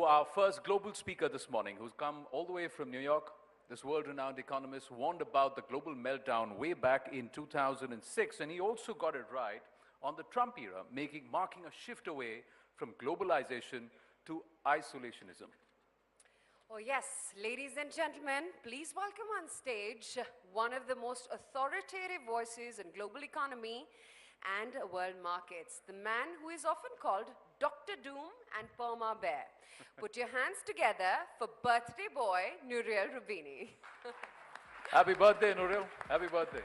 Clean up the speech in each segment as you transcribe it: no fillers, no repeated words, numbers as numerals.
our first global speaker this morning, who's come all the way from New York, this world-renowned economist, warned about the global meltdown way back in 2006, and he also got it right on the Trump era, marking a shift away from globalization to isolationism. Oh yes, ladies and gentlemen, please welcome on stage one of the most authoritative voices in global economy and world markets, the man who is often called Dr. Doom and Perma Bear. Put your hands together for birthday boy, Nouriel Roubini. Happy birthday, Nouriel. Happy birthday.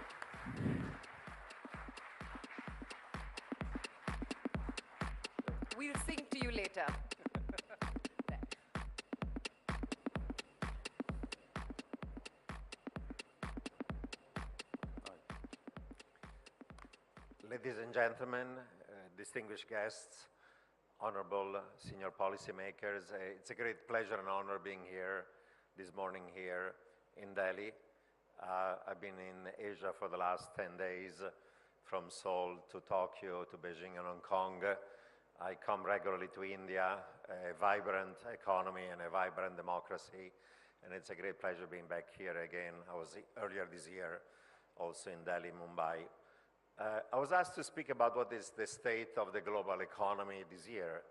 We'll sing to you later. Ladies and gentlemen, distinguished guests, honorable senior policymakers, it's a great pleasure and honor being here this morning here in Delhi. I've been in Asia for the last 10 days, from Seoul to Tokyo to Beijing and Hong Kong. I come regularly to India, a vibrant economy and a vibrant democracy, and it's a great pleasure being back here again. I was earlier this year also in Delhi, Mumbai. I was asked to speak about what is the state of the global economy this year,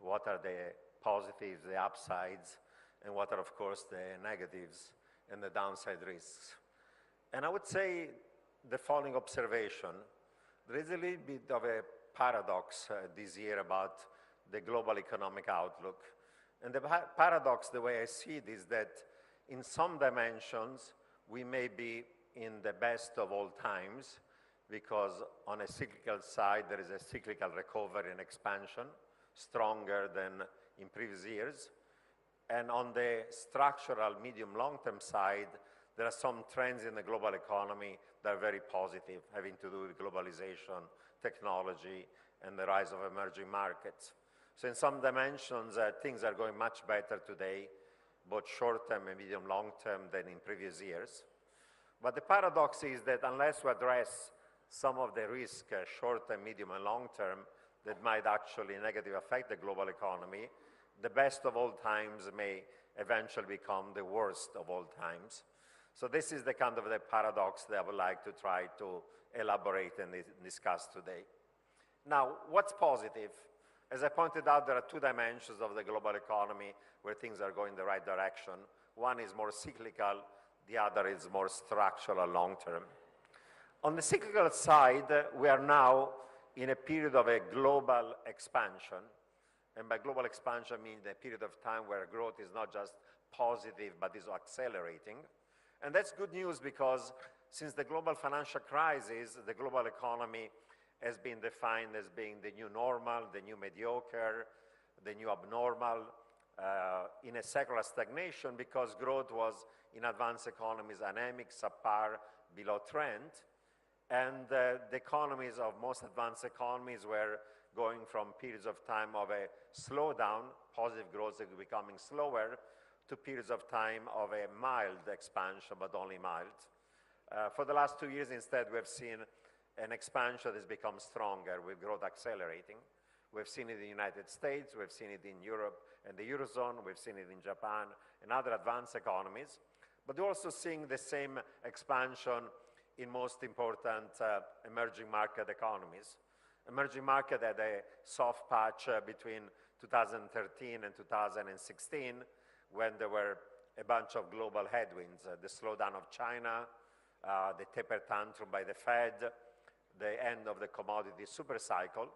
what are the positives, the upsides, and what are, of course, the negatives and the downside risks. And I would say the following observation: there is a little bit of a paradox this year about the global economic outlook. And the paradox, the way I see it, is that in some dimensions, we may be in the best of all times, because on a cyclical side, there is a cyclical recovery and expansion, stronger than in previous years. And on the structural medium long-term side, there are some trends in the global economy that are very positive, having to do with globalization, technology, and the rise of emerging markets. So in some dimensions, things are going much better today, both short-term and medium long-term, than in previous years. But the paradox is that unless we address some of the risk, short-term, medium, and long-term, that might actually negatively affect the global economy, the best of all times may eventually become the worst of all times. So this is the kind of the paradox that I would like to try to elaborate and discuss today. Now, what's positive? As I pointed out, there are two dimensions of the global economy where things are going in the right direction. One is more cyclical, the other is more structural, long-term. On the cyclical side, we are now in a period of a global expansion. And by global expansion, I mean a period of time where growth is not just positive, but is accelerating. And that's good news because since the global financial crisis, the global economy has been defined as being the new normal, the new mediocre, the new abnormal, in a secular stagnation because growth was in advanced economies anemic, subpar, below trend. And the economies of most advanced economies were going from periods of time of a slowdown, positive growth becoming slower, to periods of time of a mild expansion, but only mild. For the last 2 years, instead, we have seen an expansion that has become stronger with growth accelerating. We've seen it in the United States, we've seen it in Europe and the Eurozone, we've seen it in Japan and other advanced economies. But we're also seeing the same expansion in most important emerging market economies. Emerging market had a soft patch between 2013 and 2016 when there were a bunch of global headwinds, the slowdown of China, the taper tantrum by the Fed, the end of the commodity super cycle.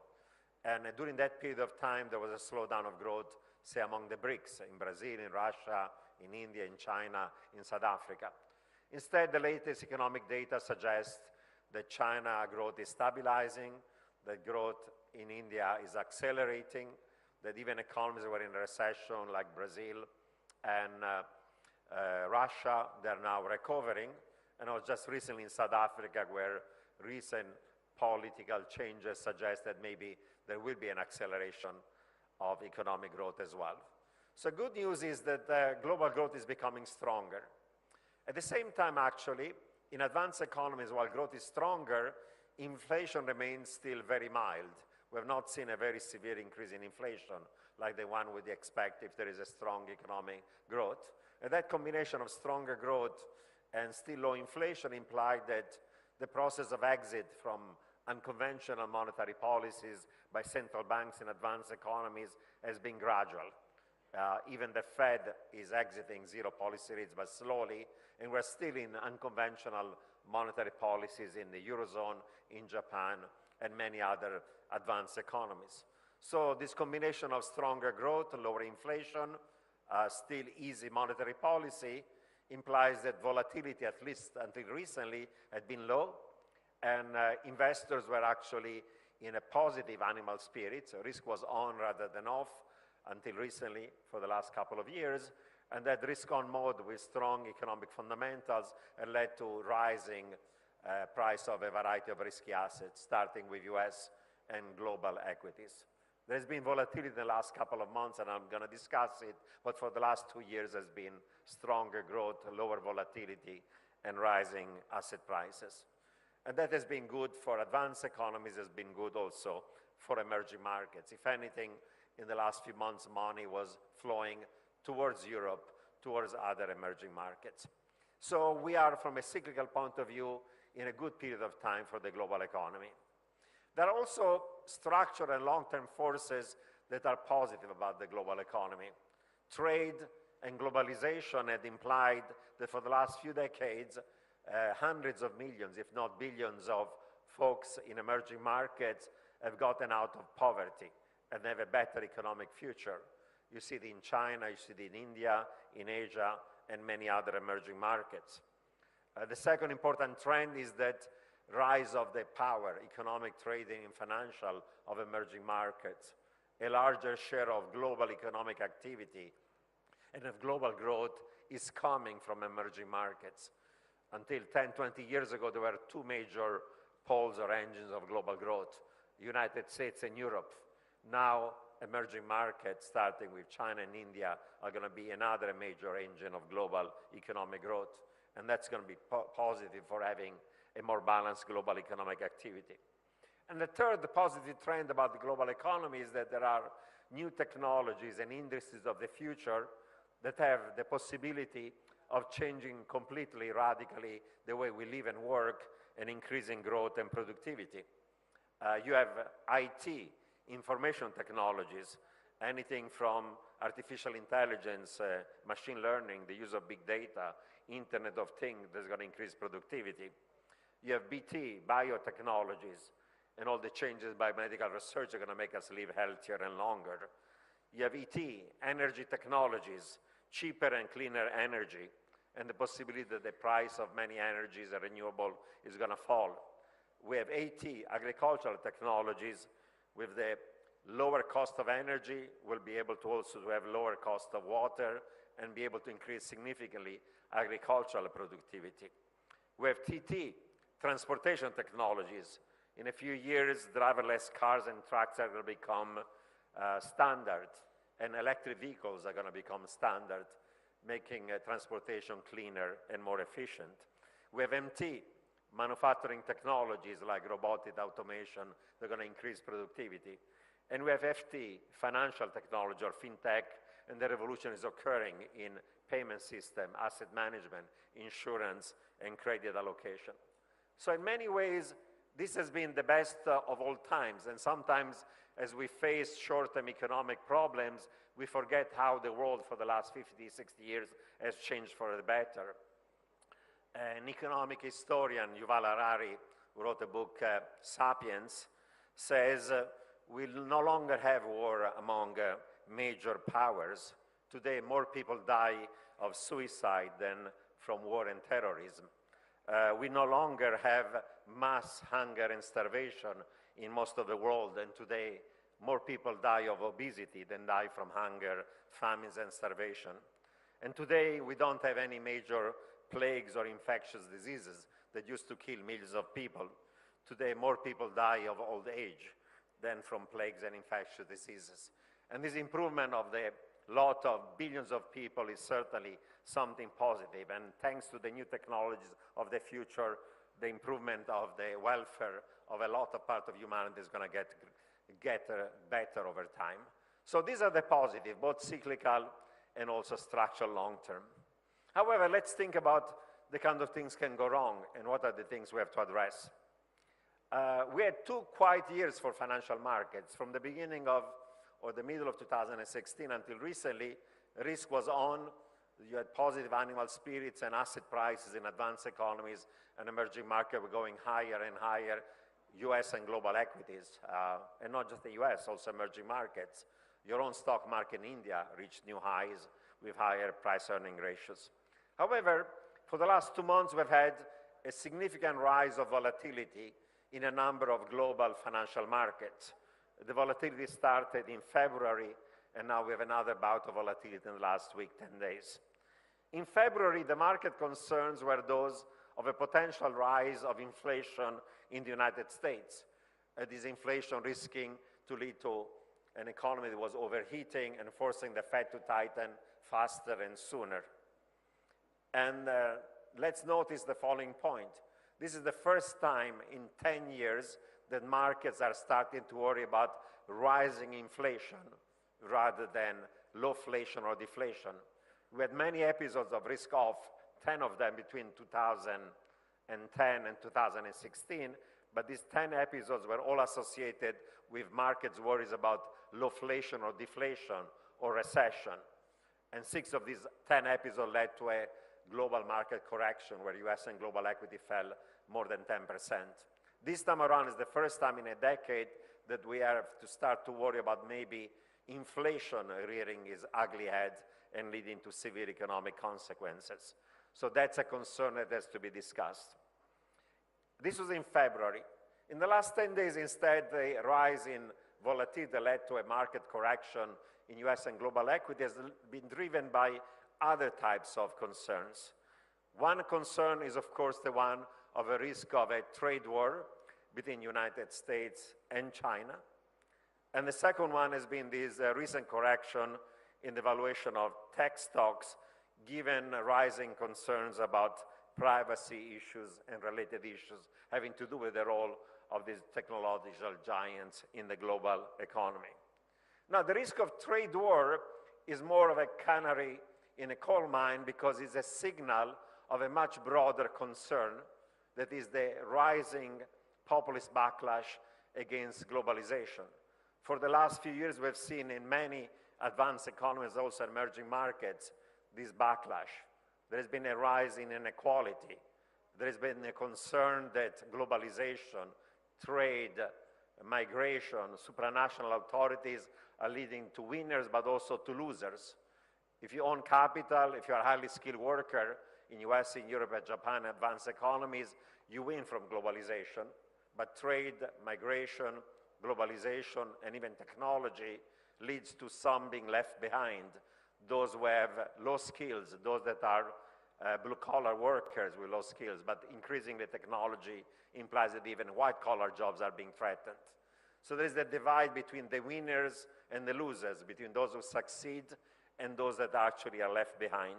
And during that period of time, there was a slowdown of growth, say, among the BRICS, in Brazil, in Russia, in India, in China, in South Africa. Instead, the latest economic data suggests that China growth is stabilizing, that growth in India is accelerating, that even economies that were in recession like Brazil and Russia, they're now recovering. And I was just recently in South Africa where recent political changes suggest that maybe there will be an acceleration of economic growth as well. So good news is that global growth is becoming stronger. At the same time, actually, in advanced economies, while growth is stronger, inflation remains still very mild. We have not seen a very severe increase in inflation like the one we expect if there is a strong economic growth. And that combination of stronger growth and still low inflation implied that the process of exit from unconventional monetary policies by central banks in advanced economies has been gradual. Even the Fed is exiting zero policy rates, but slowly, and we're still in unconventional monetary policies in the Eurozone, in Japan, and many other advanced economies. So this combination of stronger growth, lower inflation, still easy monetary policy implies that volatility, at least until recently, had been low, and investors were actually in a positive animal spirit. So risk was on rather than off until recently for the last couple of years, and that risk-on mode with strong economic fundamentals had led to rising price of a variety of risky assets, starting with US and global equities. There's been volatility in the last couple of months, and I'm going to discuss it, but for the last 2 years has been stronger growth, lower volatility, and rising asset prices. And that has been good for advanced economies, has been good also for emerging markets. If anything, in the last few months, money was flowing towards Europe, towards other emerging markets. So we are, from a cyclical point of view, in a good period of time for the global economy. There are also structural and long-term forces that are positive about the global economy. Trade and globalization had implied that for the last few decades, hundreds of millions, if not billions, of folks in emerging markets have gotten out of poverty and have a better economic future. You see it in China, you see it in India, in Asia, and many other emerging markets. The second important trend is that rise of the power, economic, trading, and financial of emerging markets. A larger share of global economic activity and of global growth is coming from emerging markets. Until 10, 20 years ago, there were two major poles or engines of global growth, United States and Europe. Now, emerging markets, starting with China and India, are going to be another major engine of global economic growth. And that's going to be positive for having a more balanced global economic activity. And the third positive trend about the global economy is that there are new technologies and industries of the future that have the possibility of changing completely, radically, the way we live and work and increasing growth and productivity. You have IT, information technologies, anything from artificial intelligence, machine learning, the use of big data, Internet of Things that's going to increase productivity. You have BT, biotechnologies, and all the changes by medical research are going to make us live healthier and longer. You have ET, energy technologies, cheaper and cleaner energy, and the possibility that the price of many energies are renewable is going to fall. We have AT, agricultural technologies, with the lower cost of energy, we'll be able to also have lower cost of water and be able to increase significantly agricultural productivity. We have TT, transportation technologies. In a few years, driverless cars and trucks are going to become standard, and electric vehicles are going to become standard, making transportation cleaner and more efficient. We have MT, manufacturing technologies like robotic automation. They're going to increase productivity. And we have FT, financial technology or fintech, and the revolution is occurring in payment system, asset management, insurance, and credit allocation. So in many ways, this has been the best of all times. And sometimes as we face short-term economic problems, we forget how the world for the last 50, 60 years has changed for the better. An economic historian, Yuval Harari, who wrote the book Sapiens, says we'll no longer have war among major powers. Today, more people die of suicide than from war and terrorism. We no longer have mass hunger and starvation in most of the world, and today more people die of obesity than die from hunger, famines, and starvation. And today we don't have any major plagues or infectious diseases that used to kill millions of people. Today more people die of old age than from plagues and infectious diseases. And this improvement of the lot of billions of people is certainly something positive. And thanks to the new technologies of the future, the improvement of the welfare of a lot of part of humanity is going to get better over time. So these are the positive, both cyclical and also structural long-term. However, let's think about the kind of things can go wrong and what are the things we have to address. We had 2 quiet years for financial markets. From the beginning of, or the middle of 2016 until recently, risk was on. You had positive animal spirits and asset prices in advanced economies and emerging markets were going higher and higher, US and global equities, and not just the US, also emerging markets. Your own stock market in India reached new highs with higher price-earning ratios. However, for the last 2 months, we've had a significant rise of volatility in a number of global financial markets. The volatility started in February, and now we have another bout of volatility in the last week, 10 days. In February, the market concerns were those of a potential rise of inflation in the United States. This inflation risking to lead to an economy that was overheating and forcing the Fed to tighten faster and sooner. And let's notice the following point. This is the first time in 10 years that markets are starting to worry about rising inflation rather than lowflation or deflation. We had many episodes of risk off, 10 of them between 2010 and 2016, but these 10 episodes were all associated with markets' worries about lowflation or deflation or recession. And 6 of these 10 episodes led to a global market correction where US and global equity fell more than 10%. This time around is the first time in a decade that we have to start to worry about maybe inflation rearing its ugly head and leading to severe economic consequences. So that's a concern that has to be discussed. This was in February. In the last 10 days, instead, the rise in volatility led to a market correction in US and global equity has been driven by other types of concerns. One concern is, of course, the one of a risk of a trade war between the United States and China. And the second one has been this recent correction in the valuation of tech stocks, given rising concerns about privacy issues and related issues having to do with the role of these technological giants in the global economy. Now, the risk of trade war is more of a canary in a coal mine because it's a signal of a much broader concern that is the rising populist backlash against globalization. For the last few years, we've seen in many advanced economies, also emerging markets, this backlash. There has been a rise in inequality. There has been a concern that globalization, trade, migration, supranational authorities are leading to winners, but also to losers. If you own capital, if you're a highly skilled worker in US, in Europe, and Japan, advanced economies, you win from globalization. But trade, migration, globalization, and even technology leads to some being left behind. Those who have low skills, those that are blue-collar workers with low skills, but increasingly technology implies that even white-collar jobs are being threatened. So there's a divide between the winners and the losers, between those who succeed and those that actually are left behind.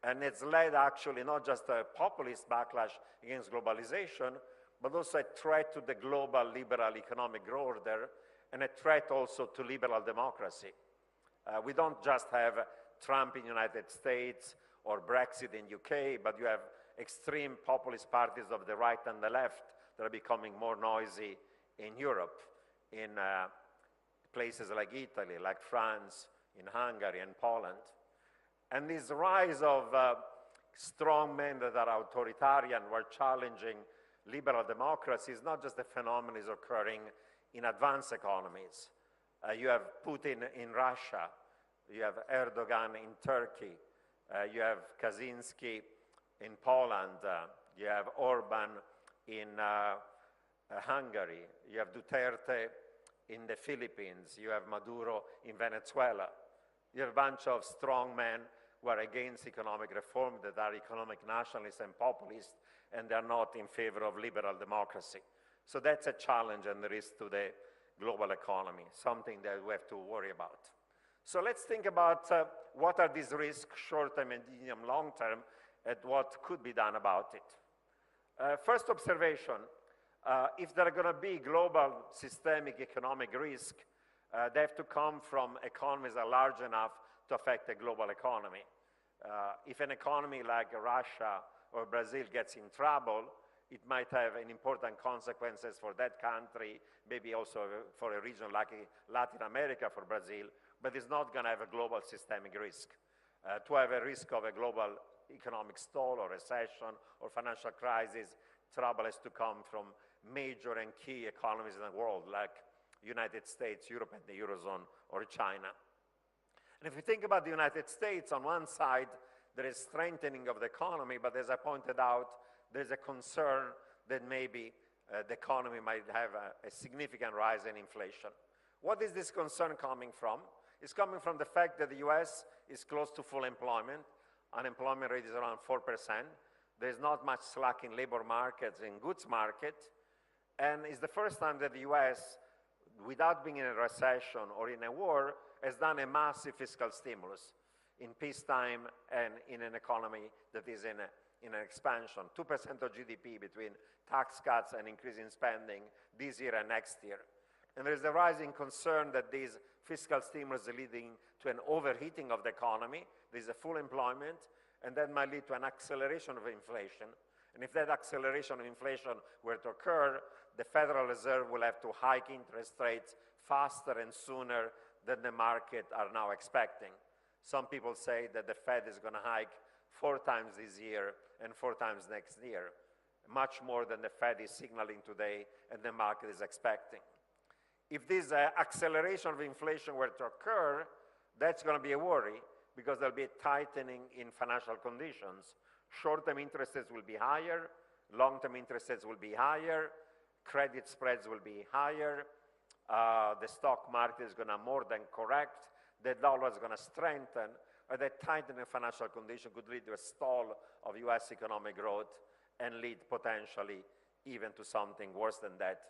And it's led actually not just a populist backlash against globalization, but also a threat to the global liberal economic order and a threat also to liberal democracy. We don't just have Trump in the United States or Brexit in UK, but you have extreme populist parties of the right and the left that are becoming more noisy in Europe, in places like Italy, like France, in Hungary and Poland. And this rise of strong men that are authoritarian, who are challenging liberal democracy is not just a phenomenon that is occurring in advanced economies. You have Putin in Russia, you have Erdogan in Turkey, you have Kaczynski in Poland, you have Orban in Hungary, you have Duterte in the Philippines, you have Maduro in Venezuela. You have a bunch of strong men who are against economic reform, that are economic nationalists and populists, and they are not in favor of liberal democracy. So that's a challenge and the risk to the global economy, something that we have to worry about. So let's think about what are these risks, short-term, medium, long-term, and what could be done about it. First observation, if there are going to be global systemic economic risk, they have to come from economies that are large enough to affect the global economy. If an economy like Russia or Brazil gets in trouble, it might have an important consequences for that country, maybe also for a region like Latin America for Brazil, but it's not going to have a global systemic risk. To have a risk of a global economic stall or recession or financial crisis, trouble has to come from major and key economies in the world like United States, Europe and the Eurozone, or China. And if you think about the United States, on one side, there is strengthening of the economy, but as I pointed out, there's a concern that maybe the economy might have a significant rise in inflation. What is this concern coming from? It's coming from the fact that the US is close to full employment. Unemployment rate is around 4%. There's not much slack in labor markets, in goods market. And it's the first time that the US, without being in a recession or in a war, has done a massive fiscal stimulus in peacetime and in an economy that is in an expansion. 2% of GDP between tax cuts and increasing spending this year and next year. And there's a rising concern that this fiscal stimulus is leading to an overheating of the economy. There's a full employment, and that might lead to an acceleration of inflation. And if that acceleration of inflation were to occur, the Federal Reserve will have to hike interest rates faster and sooner than the market are now expecting. Some people say that the Fed is going to hike 4 times this year and 4 times next year, much more than the Fed is signaling today and the market is expecting. If this acceleration of inflation were to occur, that's going to be a worry because there'll be a tightening in financial conditions. Short-term interest rates will be higher, long-term interest rates will be higher, credit spreads will be higher, the stock market is going to more than correct, the dollar is going to strengthen, or that tightening financial condition could lead to a stall of US economic growth and lead potentially even to something worse than that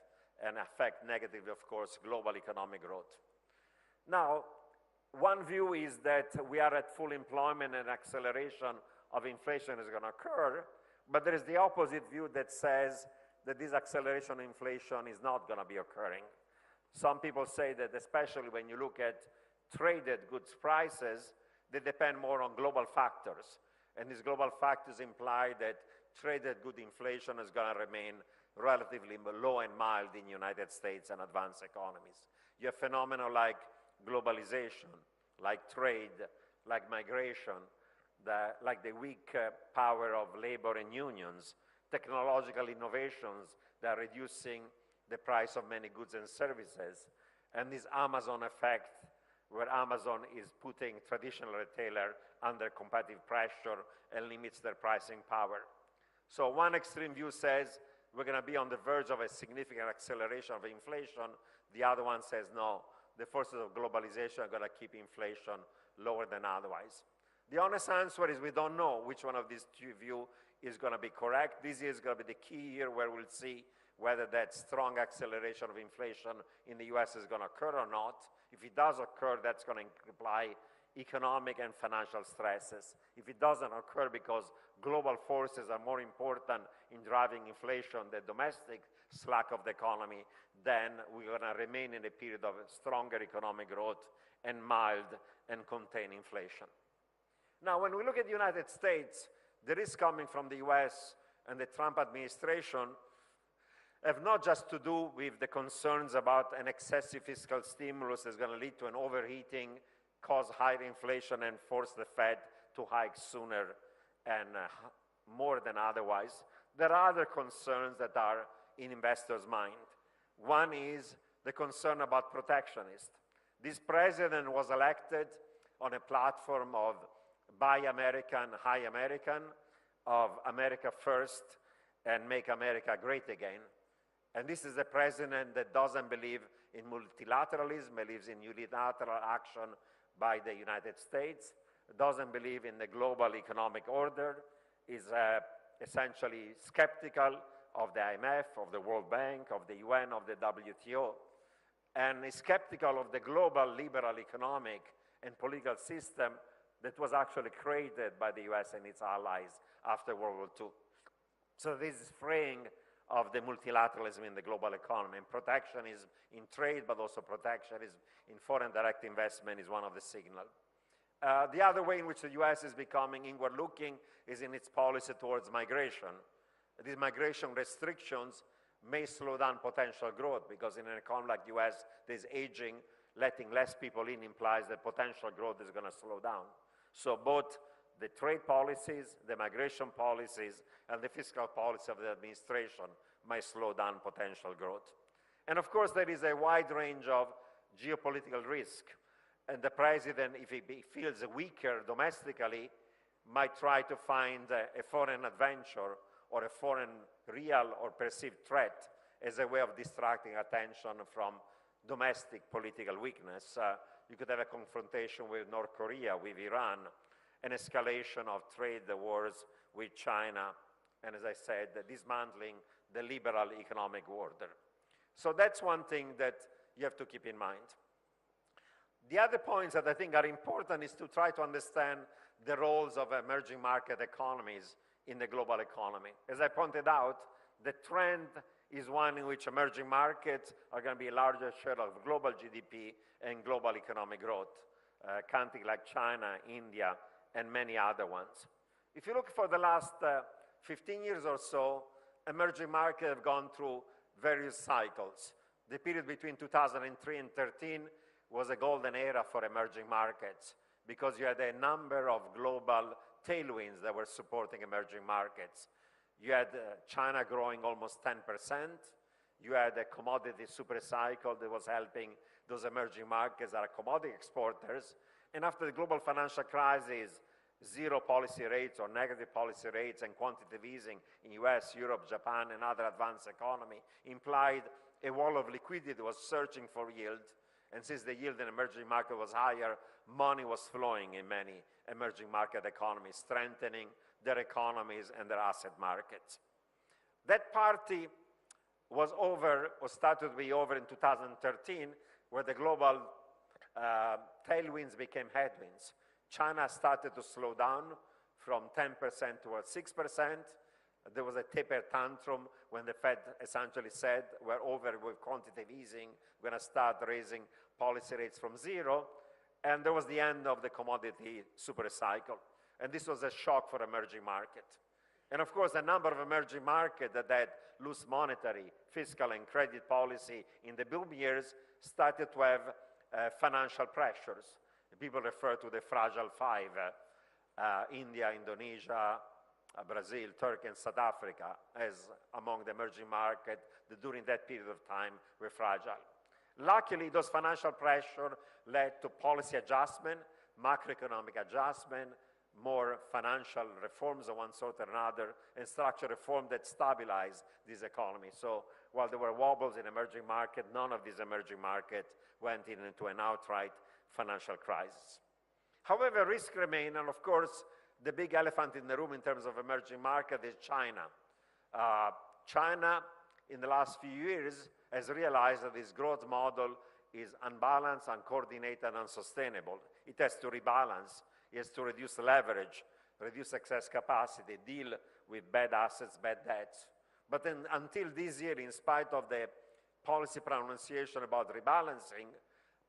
and affect negatively, of course, global economic growth. Now, one view is that we are at full employment and acceleration of inflation is going to occur, but there is the opposite view that says that this acceleration of inflation is not going to be occurring. Some people say that especially when you look at traded goods prices, they depend more on global factors. And these global factors imply that traded good inflation is going to remain relatively low and mild in the United States and advanced economies. You have phenomena like globalization, like trade, like migration, like the weak power of labor and unions, technological innovations that are reducing the price of many goods and services, and this Amazon effect where Amazon is putting traditional retailer under competitive pressure and limits their pricing power. So one extreme view says we're going to be on the verge of a significant acceleration of inflation. The other one says no, the forces of globalization are going to keep inflation lower than otherwise. The honest answer is we don't know which one of these two views is going to be correct. This year is going to be the key year where we'll see whether that strong acceleration of inflation in the US is going to occur or not. If it does occur, that's going to imply economic and financial stresses. If it doesn't occur because global forces are more important in driving inflation than domestic slack of the economy, then we're going to remain in a period of stronger economic growth and mild and contained inflation. Now, when we look at the United States, the risk coming from the US and the Trump administration have not just to do with the concerns about an excessive fiscal stimulus that's going to lead to an overheating, cause higher inflation, and force the Fed to hike sooner and more than otherwise. There are other concerns that are in investors' mind. One is the concern about protectionists. This president was elected on a platform of Buy American, High American, of America First and Make America Great Again. And this is a president that doesn't believe in multilateralism, believes in unilateral action by the United States, doesn't believe in the global economic order, is essentially skeptical of the IMF, of the World Bank, of the UN, of the WTO, and is skeptical of the global liberal economic and political system that was actually created by the US and its allies after World War II. So this is fraying of the multilateralism in the global economy. And protectionism in trade, but also protectionism in foreign direct investment is one of the signals. The other way in which the US is becoming inward-looking is in its policy towards migration. These migration restrictions may slow down potential growth because in an economy like the US, there's aging, letting less people in implies that potential growth is going to slow down. So both the trade policies, the migration policies, and the fiscal policy of the administration might slow down potential growth. And of course, there is a wide range of geopolitical risk. And the president, if he feels weaker domestically, might try to find a foreign adventure or a foreign real or perceived threat as a way of distracting attention from domestic political weakness. You could have a confrontation with North Korea, with Iran, an escalation of trade wars with China, and as I said, dismantling the liberal economic order. So that's one thing that you have to keep in mind. The other points that I think are important is to try to understand the roles of emerging market economies in the global economy. As I pointed out, the trend is one in which emerging markets are going to be a larger share of global GDP and global economic growth, countries like China, India, and many other ones. If you look for the last 15 years or so, emerging markets have gone through various cycles. The period between 2003 and 2013 was a golden era for emerging markets because you had a number of global tailwinds that were supporting emerging markets. You had China growing almost 10%. You had a commodity super cycle that was helping those emerging markets that are commodity exporters. And after the global financial crisis, zero policy rates or negative policy rates and quantitative easing in US, Europe, Japan, and other advanced economy implied a wall of liquidity that was searching for yield. And since the yield in emerging market was higher, money was flowing in many emerging market economies, strengthening their economies and their asset markets. That party was over, or started to be over in 2013, where the global tailwinds became headwinds. China started to slow down from 10% towards 6%. There was a taper tantrum when the Fed essentially said, we're over with quantitative easing, we're going to start raising policy rates from zero. And there was the end of the commodity super cycle. And this was a shock for emerging markets. And of course, a number of emerging markets that had loose monetary, fiscal, and credit policy in the boom years started to have financial pressures. People refer to the fragile five, India, Indonesia, Brazil, Turkey, and South Africa as among the emerging markets that during that period of time were fragile. Luckily, those financial pressure led to policy adjustment, macroeconomic adjustment, more financial reforms of one sort or another, and structural reform that stabilized this economy. So while there were wobbles in emerging markets, none of these emerging markets went into an outright financial crisis. However, risk remain, and of course, the big elephant in the room in terms of emerging market is China. China, in the last few years, has realized that this growth model is unbalanced, uncoordinated, and unsustainable. It has to rebalance. It has to reduce leverage, reduce excess capacity, deal with bad assets, bad debts. But then, until this year, in spite of the policy pronunciation about rebalancing,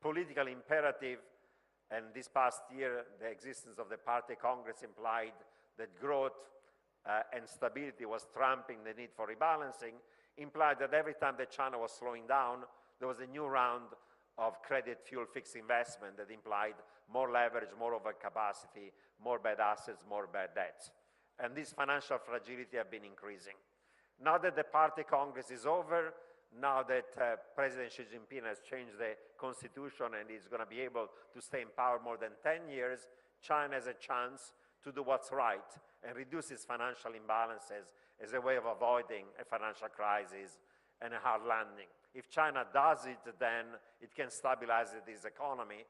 political imperative, and this past year, the existence of the party Congress implied that growth and stability was trumping the need for rebalancing, implied that every time that China was slowing down, there was a new round of credit fuel fixed investment that implied more leverage, more overcapacity, more bad assets, more bad debts. And this financial fragility have been increasing. Now that the party Congress is over, now that President Xi Jinping has changed the constitution and is going to be able to stay in power more than 10 years, China has a chance to do what's right and reduce its financial imbalances as a way of avoiding a financial crisis and a hard landing. If China does it, then it can stabilize this economy,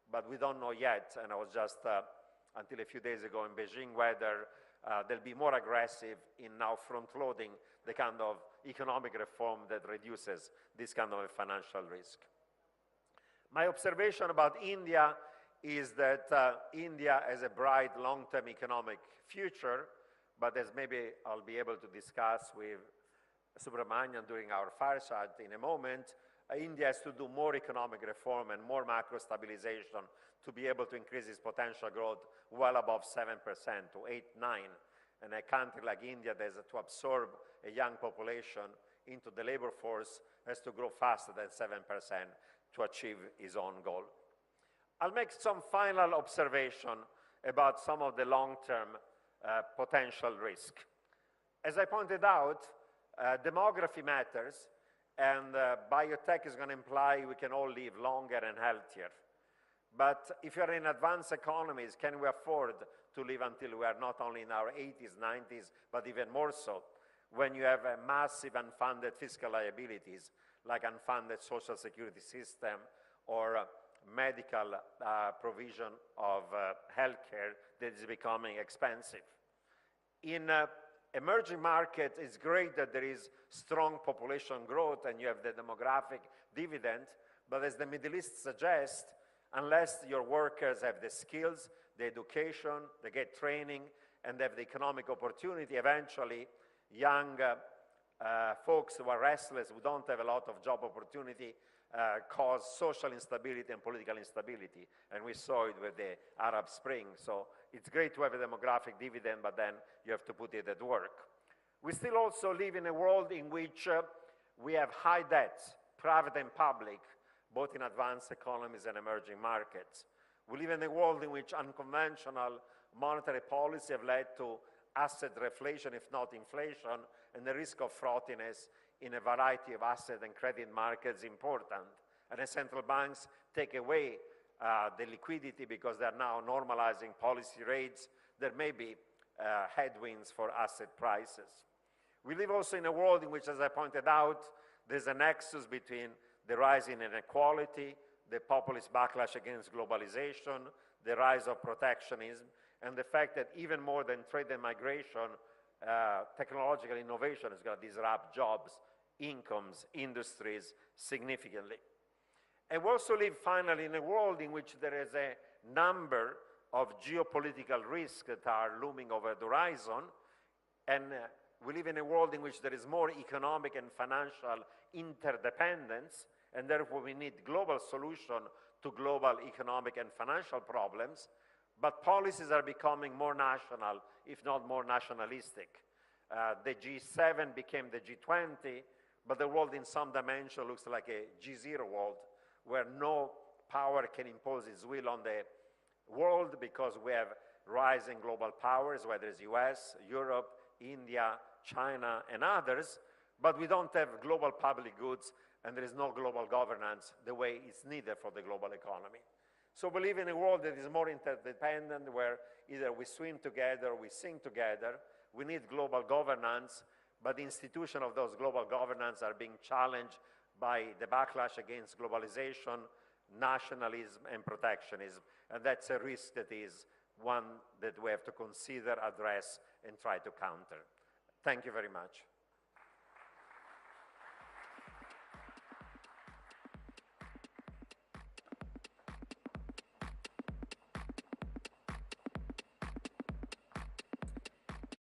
but we don't know yet, and I was just, until a few days ago in Beijing, whether they'll be more aggressive in now front-loading the kind of economic reform that reduces this kind of a financial risk. My observation about India is that India has a bright long-term economic future, but as maybe I'll be able to discuss with Subramanian during our fireside in a moment, India has to do more economic reform and more macro stabilization to be able to increase its potential growth well above 7% to 8, 9. And a country like India that has to absorb a young population into the labor force has to grow faster than 7% to achieve its own goal. I'll make some final observation about some of the long-term potential risk. As I pointed out, demography matters, and biotech is going to imply we can all live longer and healthier. But if you're in advanced economies, can we afford to live until we are not only in our 80s, 90s, but even more so, when you have massive unfunded fiscal liabilities, like unfunded social security system or medical provision of healthcare that is becoming expensive. In emerging markets, it's great that there is strong population growth and you have the demographic dividend, but as the Middle East suggests, unless your workers have the skills, the education, they get training, and they have the economic opportunity, eventually young folks who are restless, who don't have a lot of job opportunity, cause social instability and political instability. And we saw it with the Arab Spring. So it's great to have a demographic dividend, but then you have to put it at work. We still also live in a world in which we have high debts, private and public, both in advanced economies and emerging markets. We live in a world in which unconventional monetary policy have led to asset reflation, if not inflation, and the risk of frothiness in a variety of asset and credit markets important. And as central banks take away the liquidity because they're now normalizing policy rates, there may be headwinds for asset prices. We live also in a world in which, as I pointed out, there's a nexus between the rise in inequality, the populist backlash against globalization, the rise of protectionism, and the fact that even more than trade and migration, technological innovation is going to disrupt jobs, incomes, industries significantly. And we also live finally in a world in which there is a number of geopolitical risks that are looming over the horizon, and we live in a world in which there is more economic and financial interdependence, and therefore we need global solution to global economic and financial problems, but policies are becoming more national, if not more nationalistic. The G7 became the G20, but the world in some dimension looks like a G0 world, where no power can impose its will on the world because we have rising global powers, whether it's US, Europe, India, China, and others, but we don't have global public goods, and there is no global governance the way it's needed for the global economy. So we live in a world that is more interdependent, where either we swim together or we sink together. We need global governance, but the institution of those global governance are being challenged by the backlash against globalization, nationalism, and protectionism. And that's a risk that is one that we have to consider, address, and try to counter. Thank you very much.